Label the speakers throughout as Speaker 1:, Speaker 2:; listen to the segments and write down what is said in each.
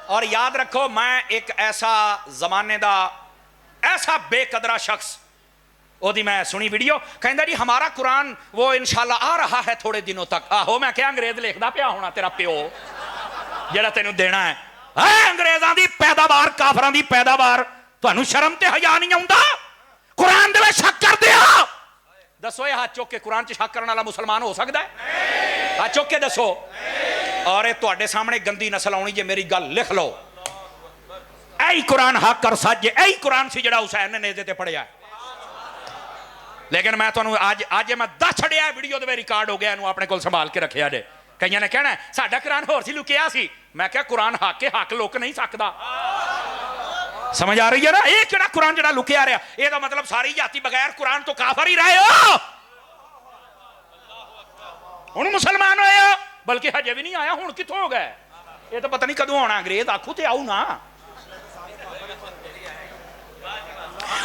Speaker 1: और याद रखो मैं एक ऐसा जमाने का ऐसा बेकदरा शख्स ओदी मैं सुनी वीडियो कहता जी हमारा कुरान वो इंशाल्लाह आ रहा है थोड़े दिनों तक। आहो मैं क्या अंग्रेज लिखता पिया होना तेरा प्यो जेड़ा तेनू देना है अंग्रेजां दी पैदावार काफरां दी पैदावार तुहानू शर्म ते हया नहीं आउंदा कुरान दे विच शक करदे हो। दसो ये हाथ चुक के कुरान च शक करने वाला मुसलमान हो सकता है? हाथ चुक के दसो। और ये तुहाडे सामने गंदी नस्ल आउणी जे मेरी गल लिख लो ऐ कुरान हक कर सच ऐ कुरान सी जेड़ा हुसैन ने नेज़े ते पढ़िया। लेकिन मैं तुहानू अज मैं दस छड़िया वीडियो दे रिकॉर्ड हो गया इनू अपने कोल संभाल के रखिया जे। कईयां ने कहना साडा कुरान होर सी लुकिया सी। मैं क्या कुरान हक के हक लुक नहीं सकता। समझ आ रही है ना? ये केड़ा कुरान जेड़ा लुकिया रहा ये तो मतलब सारी जाति बगैर कुरान तो काफर ही रहे हो। हुण मुसलमान होए हो बल्कि हजे भी नहीं आया हुण कित्थों हो गए? ये तो पता नहीं कदों आना। अंग्रेज आखू ते आऊ ना।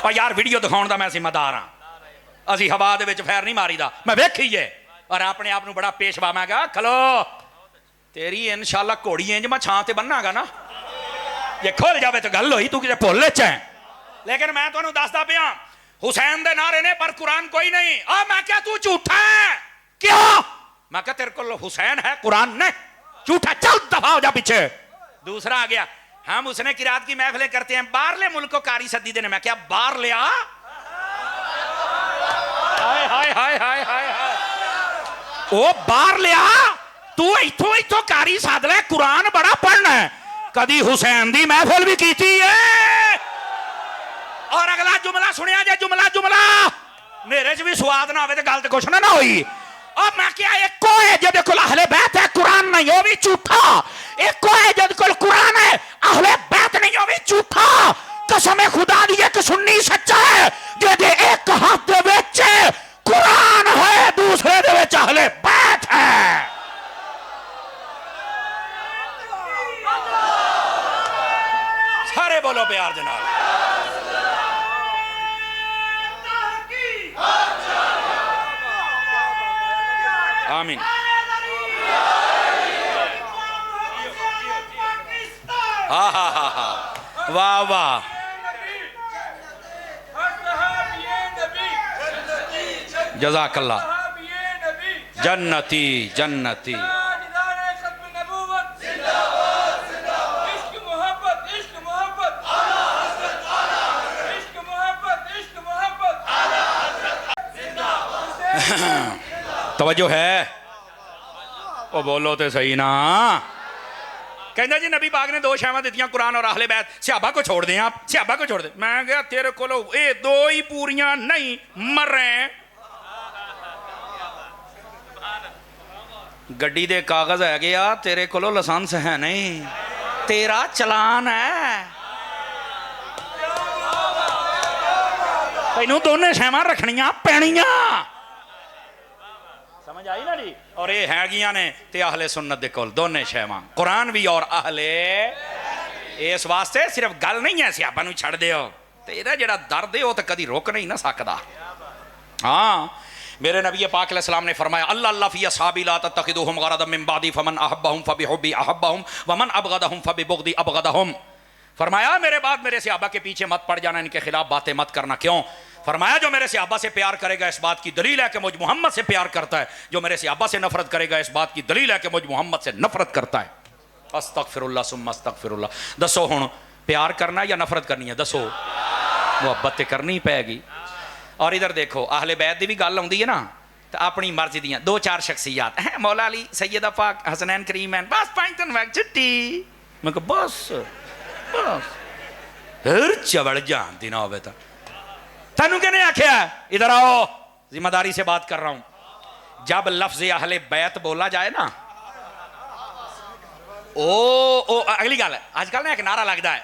Speaker 1: और यार वीडियो दिखाउण दा मैं जिम्मेदार हाँ। असी हवा दे विच फैर नहीं मारीदा मैं वेखी है और अपने आप नू बड़ा पेशवा मैं कहा खलो तेरी इंशाल्लाह घोड़ी इंज मैं छां ते बन्नागा ना जे खुल जाए तो गल होई तू किते भुल च है। लेकिन मैं तुहानू दसदा पिया हुसैन दे नारे ने पर कुरान कोई नहीं। मैं क्या तू झूठा है? क्यों? मैं क्या तेरे को हुसैन है कुरान नहीं झूठा चल दफा हो जा पीछे। दूसरा आ गया हम उसने किरात की महफिलें करते हैं बाहरले मुल्क को कारी सदी देने। मैं क्या बाहर ले आ हाय हाय हाय हाय हाय ओ बाहर ले आ तू इथों इथों कारी साध ले कुरान बड़ा पढ़ना है। कदी हुसैन दी महफिल भी कीती है। और अगला जुमला सुनिया जे जुमला जुमला मेरे च भी स्वाद ना आवे ते गल ते कुछ ना होई। और मैं क्या एको है जेदे कोल अहले बैत है कुरान नहीं हो भी झूठा। एको है जेदे कोल कुरान है अहले बैत नहीं हो भी झूठा। कसम खुदा दी एक सुन्नी सच्चा है जेदे एक हाथ दे विच कुरान है दूसरे दे विच अहले बैत है। सारे बोलो प्यार जनाब। आमीन। हा हा हा हा वाह वाह जज़ाकल्लाह जन्नती जन्नती। तवज्जो है ओ बोलो तो सही ना। कहता जी नबी पाक ने दो शैवां दित्तियां कुरान और अहले बैत सहाबा को छोड़ दें आप सहाबा को छोड़ दें। मैं क्या तेरे को ये दो ही पूरियां नहीं मरे गड्डी दे कागज है गया तेरे को लाइसेंस है नहीं तेरा चलान है। तैनू दोनों शैवां रखनियां पैणियां। समझ आई ना जी? और ये हैगियां ने ते अहले सुन्नत दे कोल दोने शैवां कुरान भी और अहले। इस वास्ते सिर्फ गल नहीं है सियाबा नू छड़ दियो तेरा जेड़ा दर्द है वो तो कदी रोक नहीं ना सकदा। हाँ मेरे नबी पाक अलैहिस्सलाम ने फरमाया अल्लाह अल्लाह फी असहाबी ला तत्तखिदूहुम गरदम मिन बादी फमन अहब्बहुम फबिहुब्बी अहब्बहुम वमन अबगदहुम फबिबुगदी अबगदहुम। फरमाया मेरे बाद मेरे सहाबा के पीछे मत पड़ जाना इनके खिलाफ बातें मत करना। क्यों? फरमाया जो मेरे सहाबा से प्यार करेगा इस बात की दलील है कि मुझ मोहम्मद से प्यार करता है। जो मेरे सहाबा से नफरत करेगा इस बात की दलील है कि मुझ मोहम्मद से नफरत करता है। अस्तगफिरुल्लाह सुम्मा अस्तगफिरुल्लाह। दसो हुण प्यार करना या नफरत करनी है? दसो मुहब्बत तो करनी पैगी। और इधर देखो अहले बैत की भी गल आउंदी है ना तो अपनी मर्जी दियां दो चार शख्सियात हैं मौला अली सैयदा पाक हसनैन करीमैन बस 5 दिन वक्त छुट्टी। मैं कहा बस बस फिर चवड़ जान दिन होवे तो तैनू कहने आख्या इधर आओ जिम्मेदारी से बात कर रहा हूं। जब लफ्ज अहले बैत बोला जाए ना ओ अगली गल है आजकल ना एक नारा लगता है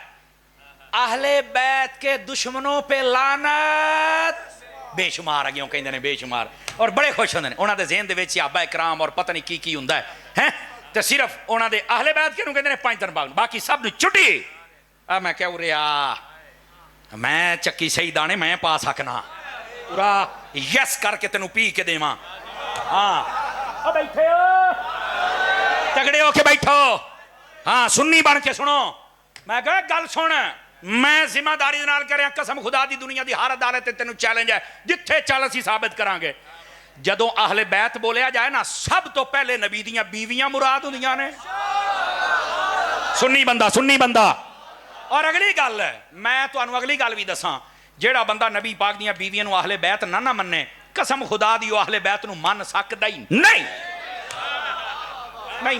Speaker 1: अहले बैत के दुश्मनों पे लानत बेशुमार आ गया कहते हैं बेशुमार। और बड़े खुश होंगे उन्होंने ज़हन दे विच सहाबा इकराम और पता नहीं की हुंदा है तो सिर्फ उन्होंने अहले बैत के कहते हैं 5 दिन बाद बाकी सब नूं छुट्टी। मैं क्या उरे आ मैं चक्की सही दाने मैं पा सकना पूरा यस करके तेनू पी के देवां। हाँ बैठे हो तगड़े होके बैठो। हाँ सुन्नी बन के सुनो मैं कहा गल सुन, मैं जिम्मेदारी दे नाल कह रहा, कसम खुदा दी दुनिया दी हर अदालत ते तेनू चैलेंज है, जिथे चल असीं साबित करांगे। जदों अहले बैत बोलिया जाए ना, सब तो पहले नबी दियां बीवियां मुराद हुंदियां ने। सुन्नी बंदा। और अगली गल है, मैं तुहानू अगली गल भी दसां, जेड़ा बंदा नबी पाक दियां बीवियां नू अहले बैत ना मन्ने, कसम खुदा दी अहले बैत नू मन सकदा ही नहीं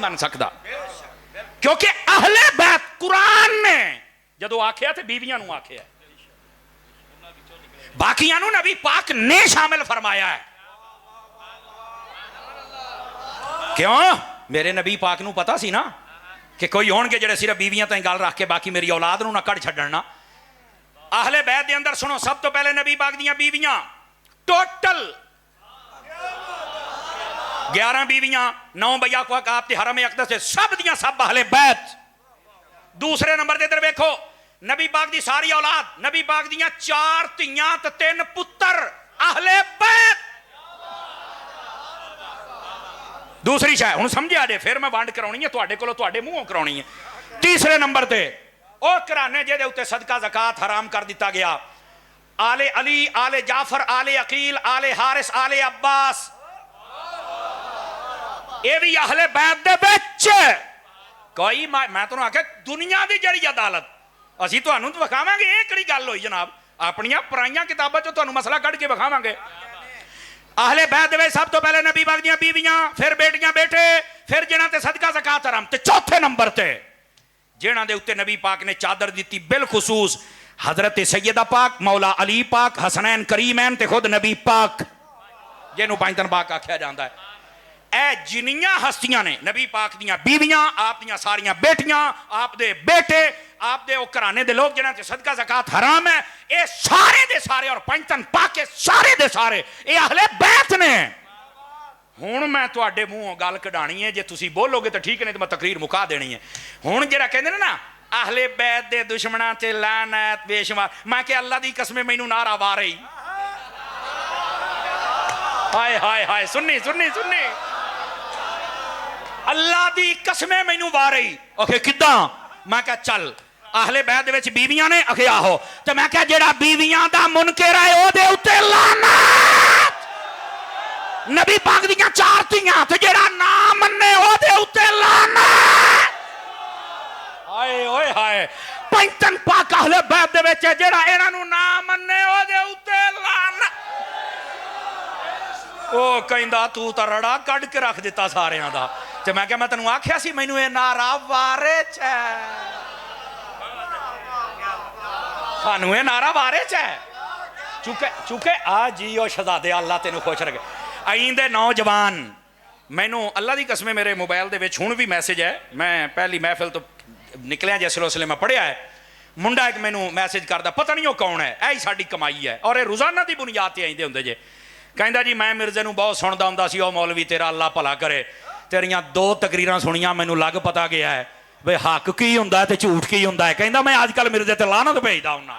Speaker 1: मन सकदा। क्योंकि अहले बैत कुरान ने जदों आखिया ते बीवियां नू आखिया, बाकियां नू नबी पाक ने शामिल फरमाया है। क्यों? मेरे नबी पाक नू पता सी ना कि कोई होणगे जेड़े सिर्फ बीवियां ताईं गल रख के बाकी मेरी औलाद नू ना कढ़ छड्डण ना। अहले बैत दे अंदर सुनो, सब तो पहले नबी पाक दियां बीवियां टोटल 11 बीवियां, 9 बैया को आपके हरम अक़दस से, सब दियां सब अहले बैत। दूसरे नंबर ते इधर देखो, नबी पाक दी सारी औलाद, नबी पाक दियां 4 धीयां ते 3 पुत्तर अहले बैत। दूसरी शायद हुण समझिया जे, फिर मैं वंड कराउणी है तुहाडे कोलों, तुहाडे मूहों कराउणी है। तीसरे नंबर ते ओ घराने जिहदे उत्ते सदका ज़कात हराम कर दिता गया, आले अली, आले जाफर, आले अकील, आले हारिस, आले अब्बास, ये भी अहले बैत दे विच। कोई मैं तुहानू आख्या दुनिया दी जड़ी अदालत असीं तुहानू विखावांगे। ये किहड़ी गल होई जनाब? अपनियां पराइयां किताबां चों तुहानू मसला कढ के विखावांगे। अहले बैत दे सब तो पहले नबी पाक दियां बीवियां, फिर बेटियां बेटे, फिर जिन्हां ते सदका ज़कात हराम, ते चौथे नंबर ते जिन्हां दे उत्ते नबी पाक ने चादर दी बिलखुसूस हजरत सैयदा पाक, मौला अली पाक, हसनैन करीमैन ते खुद नबी पाक, जिन्हों पैंतन पाक आख्या जाता है। ए जिन्नियां हस्तियां ने नबी पाक दियां बीवियां, आप दियां सारियां बेटियां, आप दे बेटे, आप दे घराने दे लोग जिन्हां ते सदका ज़कात हराम है, ये सारे दे सारे और पैंतन पाक के सारे दे सारे ये अहले बैत ने। हुण मैं तुहाडे मूहों गल कढाणी है, जे तुसीं बोलोगे तो ठीक, नहीं तो मैं तकरीर मुका देनी है। हुण जिहड़ा कहंदे ने ना अहले बैत दे दुश्मनां ते लानत बेशुमार, मैं कि अल्लाह दी कसम मैनू नारा वारे ही, हाय हाय हाय, सुन्नी अल्लाह दी कसम मैनू वारे ही। ओके किदां? मैं क्या चल अहले बैत दे विच बीवियां ने, आखे आहो, ते मैं क्या जेड़ा बीवियां दा मुनकर है ओदे उत्ते लानत, नबी पाक दियां 4 धीयां ते जेड़ा ना मन्ने ओदे उत्ते लानत। हाय ओए हाय, पैंतन पाक अहले बैत दे विच जेड़ा इन्हां नू ना मन्ने ओदे उत्ते लानत। ओ कहंदा तू तां रड़ा कढ के रख दिता सारियां दा। ते मैं क्या मैं तैनूं आख्या सी मैनू ये नारा वारे च है, सानू ये नारा वारे च है। चुके आ जी ओ शहजादे, अल्लाह तेनू खुश रखे। अईं दे नौजवान, मैनू अल्लाह दी कसम मेरे मोबाइल दे विच हुण भी मैसेज है, मैं पहली महफिल तो निकलिया जिसले उसले मैं पढ़िया है, मुंडा एक मैनू मैसेज करदा, पता नहीं वो कौन है, यही साडी कमाई है और ये रोजाना की बुनियाद ते आइंदे हुंदे जे। कहंदा जी मैं मिर्जे नू बहुत सुणदा हुंदा सी, ओ मौलवी तेरा अल्लाह भला करे, तेरियां 2 तकरीरां सुनियां मैनू लग पता गया है वे हक की हुंदा ते झूठ की हुंदा है। कहंदा मैं अजकल मिर्जे ते लानत भेजदा हुंदा।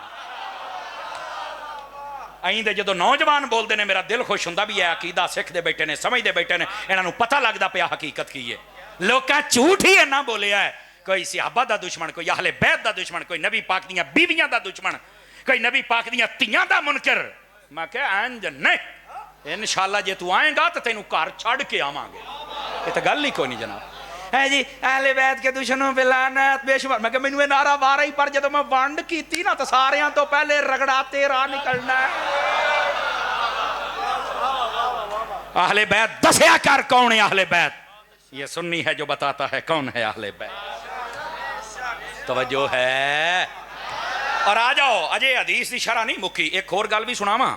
Speaker 1: अईं दे जदों नौजवान बोलते हैं मेरा दिल खुश हुंदा भी है, अकीदा सिख दे बैठे ने, समझते बैठे ने, इन्हां नूं पता लगदा पिया हकीकत की है। लोकां झूठ ही इन्ना बोलिया है, कोई सहाबा दा दुश्मन, कोई अहले बैत दा दुश्मन, कोई नबी पाक दियां बीवियां दा दुश्मन, कोई नबी पाक दियां धीयां दा मुनकर। मैं क्या इंज नहीं, इंशाअल्लाह जे तू आएगा तो तेनू घर छड़ के आवांगे। ये तो गल ही कोई नहीं जनाब। है जी अहले बैत के दुश्मनों पे लानत बेशुमार। मैं क्या मैनू नारा वारा ही, पर जब मैं वंड की ना तो सारियां तो पहले रगड़ाते राह निकलना है। अहले बैत दसिया कर कौन है अहले बैत? ये सुन्नी है जो बताता है कौन है अहले बैत। तवज्जो है। और आ जाओ, अजय हदीस की शरह नहीं मुक्की, एक होर गल भी सुनावा।